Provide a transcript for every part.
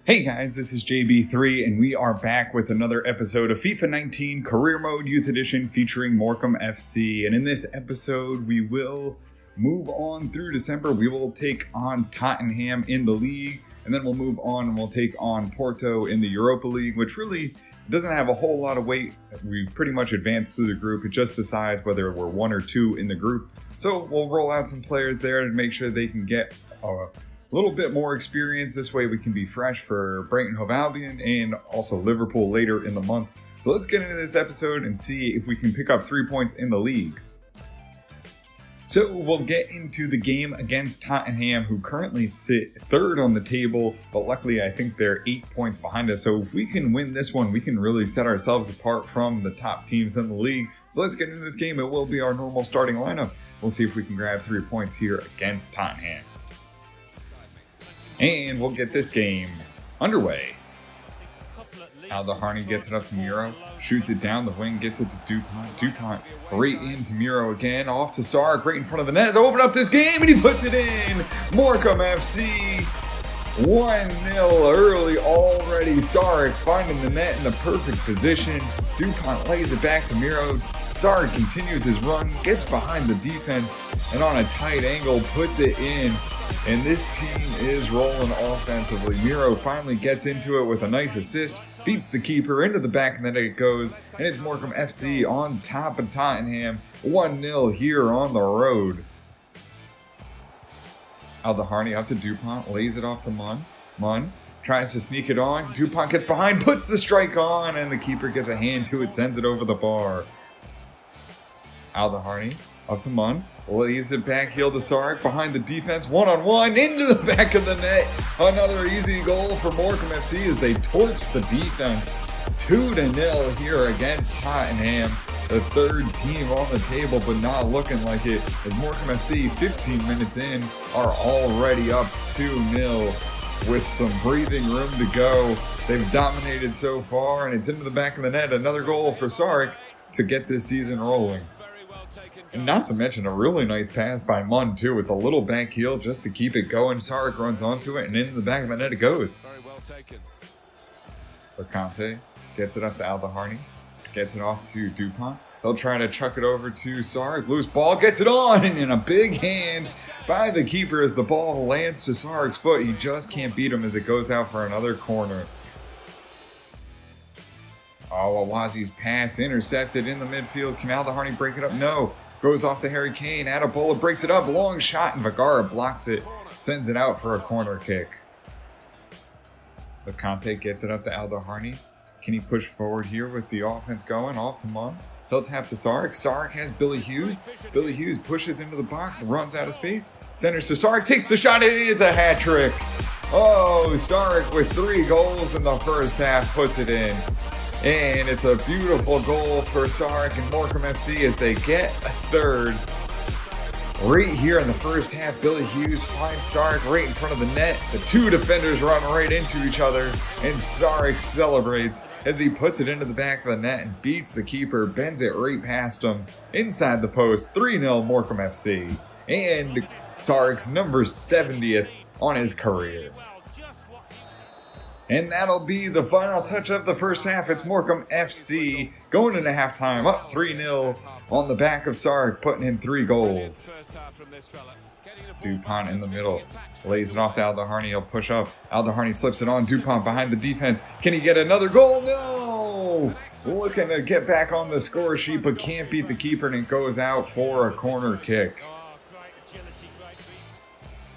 Hey guys, this is JB3 and we are back with another episode of FIFA 19 Career Mode Youth Edition featuring Morecambe FC. And in this episode, we will move on through December. We will take on Tottenham in the league, and then we'll move on and we'll take on Porto in the Europa League, which really doesn't have a whole lot of weight. We've pretty much advanced through the group. It just decides whether we're one or two in the group. So we'll roll out some players there to make sure they can get a little bit more experience. This way we can be fresh for Brighton Hove Albion and also Liverpool later in the month. So let's get into this episode and see if we can pick up 3 points in the league. So we'll get into the game against Tottenham, who currently sit third on the table, but luckily I think they're 8 points behind us. So if we can win this one, we can really set ourselves apart from the top teams in the league. So let's get into this game. It will be our normal starting lineup. We'll see if we can grab 3 points here against Tottenham. And we'll get this game underway. Aldaharni gets it up to Miro, shoots it down the wing, gets it to DuPont. DuPont right into Miro again, off to Sark, right in front of the net to open up this game, and he puts it in! Morecambe FC, 1-0 early already. Sark finding the net in the perfect position. DuPont lays it back to Miro. Sark continues his run, gets behind the defense, and on a tight angle puts it in. And this team is rolling offensively. Miro finally gets into it with a nice assist, beats the keeper into the back, and then it goes. And it's Morecambe FC on top of Tottenham, 1-0 here on the road. Aldaharni up to DuPont, lays it off to Munn tries to sneak it on. DuPont gets behind, puts the strike on, and the keeper gets a hand to it, sends it over the bar. Aldaharni up to Munn, lays it back heel to Sark, behind the defense, one-on-one, into the back of the net. Another easy goal for Morecambe FC as they torch the defense. 2-0 here against Tottenham, the third team on the table, but not looking like it, as Morecambe FC, 15 minutes in, are already up 2-0 with some breathing room to go. They've dominated so far, and it's into the back of the net. Another goal for Sark to get this season rolling. And not to mention a really nice pass by Munn too, with a little back heel just to keep it going. Sark runs onto it and into the back of the net it goes. Conte gets it up to Aldaharni, gets it off to DuPont. They'll try to chuck it over to Sark. Loose ball, gets it on, and a big hand by the keeper as the ball lands to Sark's foot. He just can't beat him as it goes out for another corner. Oh, Awazi's pass intercepted in the midfield. Can Aldaharni break it up? No. Goes off to Harry Kane. Adebola breaks it up. Long shot, and Vergara blocks it. Sends it out for a corner kick. Conte gets it up to Aldaharni. Can he push forward here with the offense going? Off to Munn. He'll tap to Sark. Sark has Billy Hughes. Billy Hughes pushes into the box, runs out of space. Centers to Sark, takes the shot. It is a hat trick. Oh, Sark with 3 goals in the first half puts it in. And it's a beautiful goal for Sark and Morecambe FC as they get a third. Right here in the first half, Billy Hughes finds Sark right in front of the net. The two defenders run right into each other, and Sark celebrates as he puts it into the back of the net and beats the keeper, bends it right past him, inside the post. 3-0 Morecambe FC. And Sark's number 70th on his career. And that'll be the final touch of the first half. It's Morecambe FC going into halftime, up 3-0 on the back of Sark, putting in 3 goals. DuPont in the middle, lays it off to Aldaharni. He'll push up. Aldaharni slips it on. DuPont behind the defense. Can he get another goal? No! Looking to get back on the score sheet, but can't beat the keeper, and it goes out for a corner kick.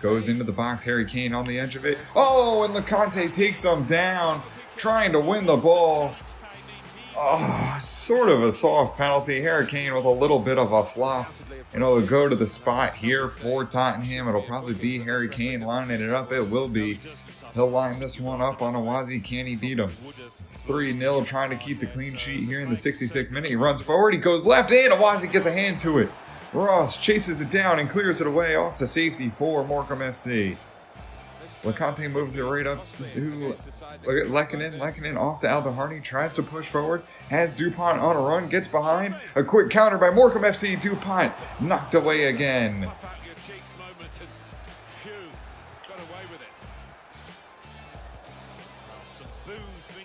Goes into the box, Harry Kane on the edge of it. Oh, and Conte takes him down, trying to win the ball. Oh, sort of a soft penalty. Harry Kane with a little bit of a flop. And it'll go to the spot here for Tottenham. It'll probably be Harry Kane lining it up. It will be. He'll line this one up on Awazi. Can he beat him? It's 3-0, trying to keep the clean sheet here in the 66th minute. He runs forward, he goes left, and Awazi gets a hand to it. Ross chases it down and clears it away off to safety for Morecambe FC. Conte moves it right up to Lekkonen off to Aldaharni, tries to push forward, has DuPont on a run, gets behind, a quick counter by Morecambe FC, DuPont knocked away again.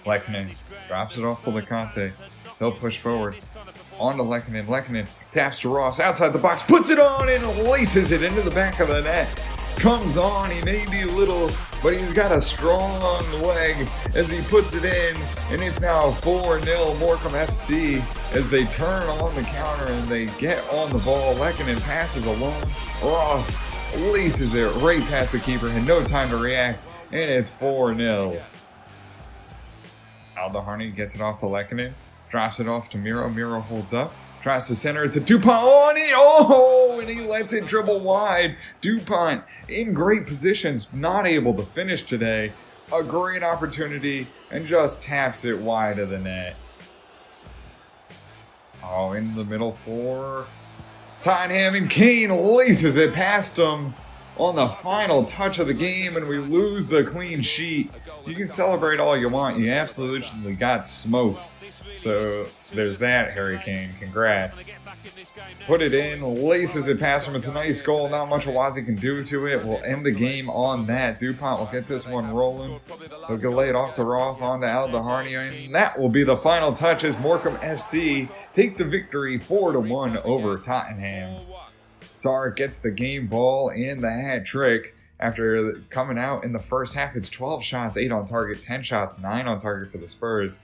Lekanen drops it off to Lecante. He'll push forward. On to Lekanen. Lekanen taps to Ross outside the box, puts it on and laces it into the back of the net. Comes on, he may be little, but he's got a strong leg as he puts it in, and it's now 4-0 Morecambe FC as they turn on the counter and they get on the ball. Lekanen passes along. Ross laces it right past the keeper, had no time to react, and it's 4-0. Aldaharni gets it off to Lekanen, drops it off to Miro. Miro holds up. Tries to center it to DuPont. And he lets it dribble wide. DuPont in great positions, not able to finish today. A great opportunity and just taps it wide of the net. Oh, in the middle for Tottenham, and Kane laces it past him on the final touch of the game, and we lose the clean sheet. You can celebrate all you want. You absolutely got smoked. So there's that, Harry Kane. Congrats. Put it in, laces it past him. It's a nice goal. Not much Awazi can do to it. We'll end the game on that. DuPont will get this one rolling. He'll lay it off to Ross, on to Aldaharni, and that will be the final touch as Morecambe FC take the victory 4-1 over Tottenham. Sark gets the game ball and the hat trick. After coming out in the first half, it's 12 shots, 8 on target, 10 shots, 9 on target for the Spurs.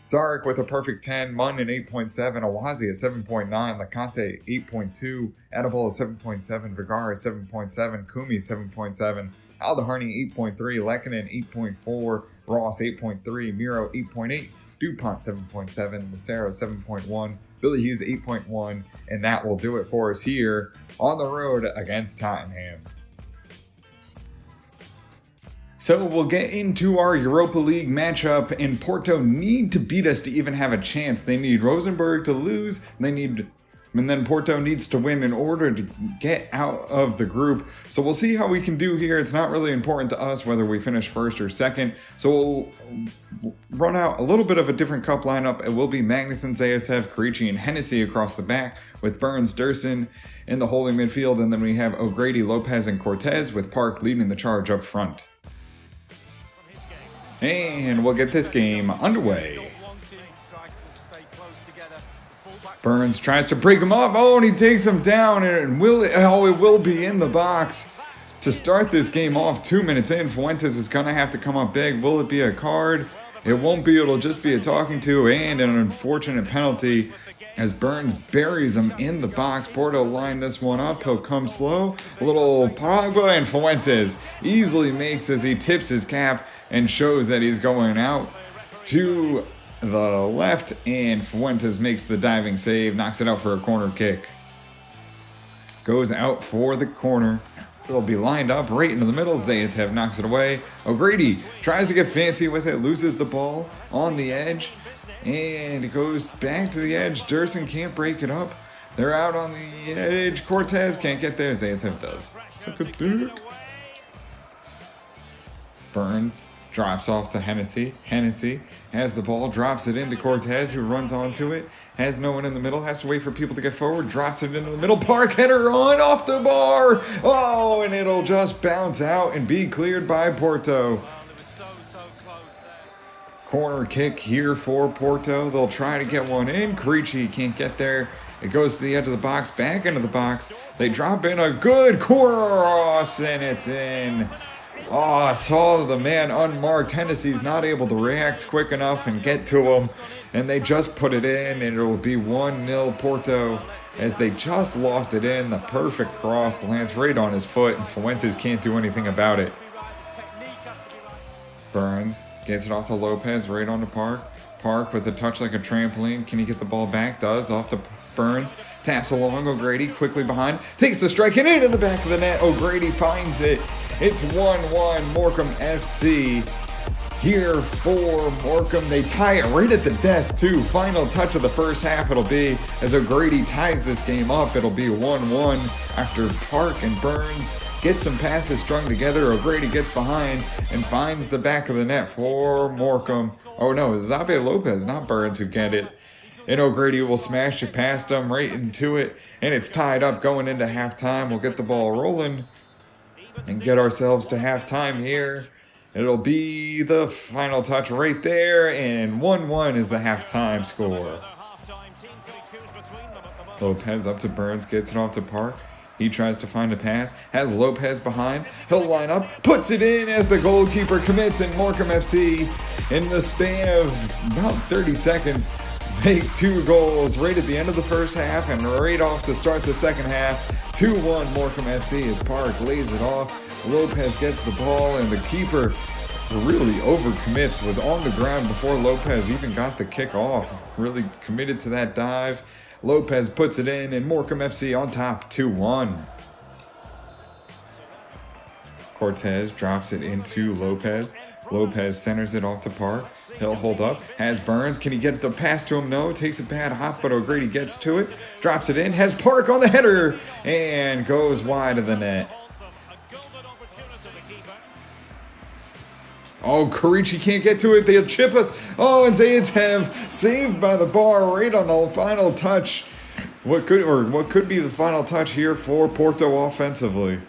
Sark with a perfect 10, Munn an 8.7, Awazi a 7.9, Lecante 8.2, Adibol a 7.7, Vergara 7.7, Kumi 7.7, Aldaharni 8.3, Lekanen 8.4, Ross 8.3, Miro 8.8, DuPont 7.7, Lucero 7.1, Billy Hughes 8.1, and that will do it for us here on the road against Tottenham. So we'll get into our Europa League matchup, and Porto need to beat us to even have a chance. They need Rosenborg to lose, and then Porto needs to win in order to get out of the group. So we'll see how we can do here. It's not really important to us whether we finish first or second. So we'll run out a little bit of a different cup lineup. It will be Magnuson, Zayatev, Karici, and Hennessy across the back, with Burns, Dursun in the holding midfield, and then we have O'Grady, Lopez, and Cortez, with Park leading the charge up front. And we'll get this game underway. Burns tries to break him up. Oh, and he takes him down. And it will be in the box to start this game off. 2 minutes in, Fuentes is going to have to come up big. Will it be a card? It won't be. It'll just be a talking to and an unfortunate penalty as Burns buries him in the box. Porto lined this one up. He'll come slow. A little Pogba, and Fuentes easily makes as he tips his cap and shows that he's going out to the left, and Fuentes makes the diving save, knocks it out for a corner kick. Goes out for the corner. It'll be lined up right into the middle. Zayatev knocks it away. O'Grady tries to get fancy with it, loses the ball on the edge, and it goes back to the edge. Dursun can't break it up. They're out on the edge. Cortez can't get there. Zayatev does. Suck a dick. Burns drops off to Hennessy. Hennessy has the ball, drops it into Cortez, who runs onto it. Has no one in the middle, has to wait for people to get forward, drops it into the middle. Park header on off the bar. Oh, and it'll just bounce out and be cleared by Porto. Corner kick here for Porto. They'll try to get one in. Karici can't get there. It goes to the edge of the box, back into the box. They drop in a good cross, and it's in. Oh, I saw the man unmarked. Hennessy's not able to react quick enough and get to him. And they just put it in, and it will be 1-0 Porto as they just lofted it in. The perfect cross lands right on his foot, and Fuentes can't do anything about it. Burns gets it off to Lopez, right on to Park. Park with a touch like a trampoline. Can he get the ball back? Does. Off to Burns. Taps along. O'Grady quickly behind. Takes the strike and into the back of the net. O'Grady finds it. It's 1-1 Morecambe FC. Here for Morecambe. They tie it right at the death, too. Final touch of the first half it'll be as O'Grady ties this game up. It'll be 1-1 after Park and Burns get some passes strung together. O'Grady gets behind and finds the back of the net for Morecambe. Oh no, it's Zabe Lopez, not Burns, who get it. And O'Grady will smash it past him right into it. And it's tied up going into halftime. We'll get the ball rolling and get ourselves to halftime here It'll be the final touch right there, and 1-1 is the halftime score. Lopez up to Burns, gets it off to Park. He tries to find a pass, has Lopez behind. He'll line up, puts it in as the goalkeeper commits, and Morecambe FC, in the span of about 30 seconds, make 2 goals right at the end of the first half and right off to start the second half. 2-1 Morecambe FC as Park lays it off. Lopez gets the ball, and the keeper really overcommits, was on the ground before Lopez even got the kick off. Really committed to that dive. Lopez puts it in, and Morecambe FC on top, 2-1. Cortez drops it into Lopez. Lopez centers it off to Park. He'll hold up, has Burns. Can he get the pass to him? No, takes a bad hop, but O'Grady gets to it. Drops it in, has Park on the header, and goes wide of the net. Oh, Karichi can't get to it. They'll chip us. Oh, and Zayatev saved by the bar right on the final touch. What could be the final touch here for Porto offensively.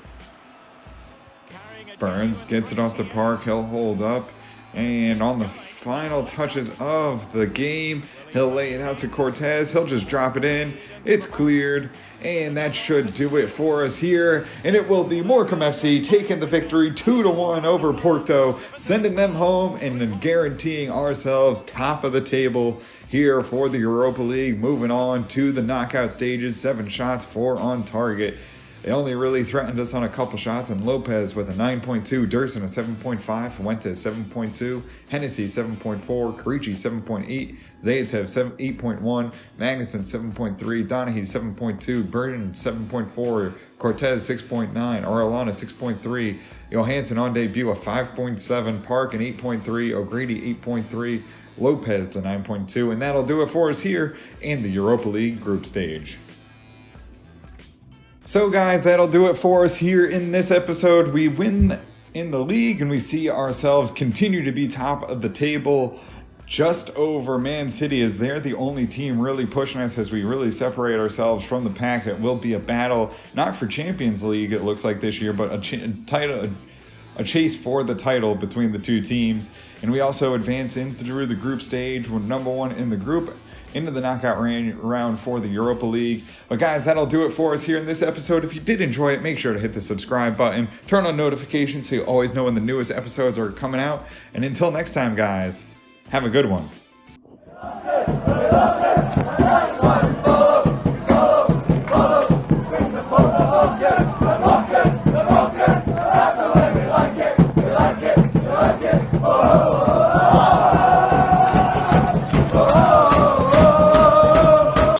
Burns gets it off to Park. He'll hold up. And on the final touches of the game, he'll lay it out to Cortez. He'll just drop it in. It's cleared. And that should do it for us here. And it will be Morecambe FC taking the victory 2-1 over Porto, sending them home and then guaranteeing ourselves top of the table here for the Europa League. Moving on to the knockout stages, 7 shots, 4 on target. They only really threatened us on a couple shots, and Lopez with a 9.2, Durson a 7.5, Fuentes 7.2, Hennessy 7.4, Karichi 7.8, Zayatev 8.1, Magnuson 7.3, Donaghy 7.2, Burden 7.4, Cortez 6.9, Orellana 6.3, Johansson on debut a 5.7, Park an 8.3, O'Grady 8.3, Lopez the 9.2, and that'll do it for us here in the Europa League group stage. So guys, that'll do it for us here in this episode. We win in the league and we see ourselves continue to be top of the table, just over Man City, as they're the only team really pushing us as we really separate ourselves from the pack. It will be a battle, not for Champions League it looks like this year, but a chase for the title between the two teams. And we also advance in through the group stage. We're number 1 in the group, into the knockout round for the Europa League. But guys, that'll do it for us here in this episode. If you did enjoy it, make sure to hit the subscribe button, turn on notifications so you always know when the newest episodes are coming out. And until next time, guys, have a good one.